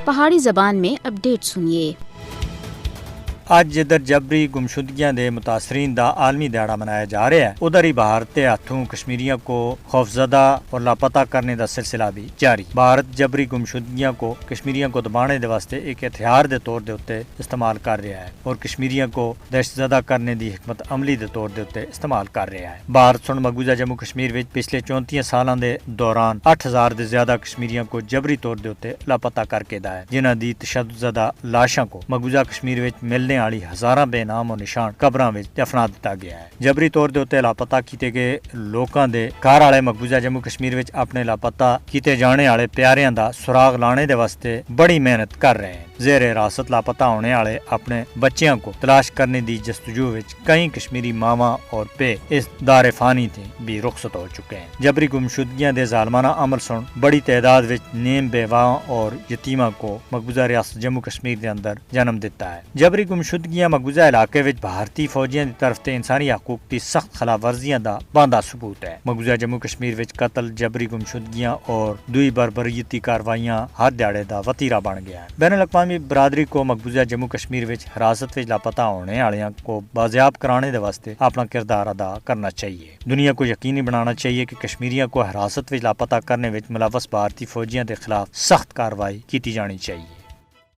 پہاڑی زبان میں اپڈیٹ سنیے۔ اج جدھر جبری گمشدگیاں دے متاثرین دا عالمی دہاڑا منایا جا رہا ہے، ادھر ہی بھارت کے ہاتھوں کشمیریوں کو خوفزدہ اور لاپتہ کرنے دا سلسلہ بھی جاری۔ بھارت جبری گمشدگیاں کو کشمیریوں کو دبانے دے واسطے ایک ہتھیار دے طور دے اتے استعمال کر رہا ہے اور کشمیریوں کو دہشت زدہ کرنے دی حکمت عملی دے طور دے اتے استعمال کر رہا ہے۔ بھارت سن مقبوضہ جموں کشمیر وچ پچھلے 34 سالاں دے دوران 8000 دے زیادہ کشمیریوں کو جبری طور دے اتے لاپتہ کر کے دا ہے، جنہاں دی تشدد زدہ لاشاں کو مقبوضہ کشمیر وچ ملنے والی ہزاراں بے نام و نشان قبراں وچ دفنا دتا گیا ہے۔ جبری طور دے اتے لاپتہ کیتے گئے لوکاں دے گھر والے مقبوضہ جموں کشمیر وچ اپنے لاپتہ کیتے جانے والے پیاریاں دا سراغ لانے دے واسطے بڑی محنت کر رہے ہیں۔ زیر حراست لاپتہ ہونے والے اپنے بچیاں کو تلاش کرنے دی جستجو وچ کئی کشمیری ماواں اور پے اس دار فانی تے بھی رخصت ہو چکے ہیں۔ جبری گمشدگیاں دے ظالمانہ عمل سن بڑی تعداد وچ نیم بیواں اور یتیماں کو مقبوضہ ریاست جموں کشمیر دے اندر جنم دیتا ہے۔ جبری گمشدگیاں مقبوضہ علاقے وچ بھارتی فوجیاں دی طرف تے انسانی حقوق دی سخت خلاف ورزیاں دا باندھا ثبوت ہے۔ مقبوضہ جموں کشمیر وچ قتل، جبری گمشدگیاں اور دوئی بربریتی کاروائیاں ہر دیہڑے دا وتیرہ بن گیا ہے۔ بین الاقوامی برادری کو مقبوضہ جموں کشمیر وچ حراست وچ لاپتہ ہونے والیاں کو بازیاب کرانے دے واسطے اپنا کردار ادا کرنا چاہیے۔ دنیا کو یقینی بنانا چاہیے کہ کشمیریوں کو حراست وچ لاپتہ کرنے وچ ملوث بھارتی فوجیاں دے خلاف سخت کارروائی کیتی جانی چاہیے۔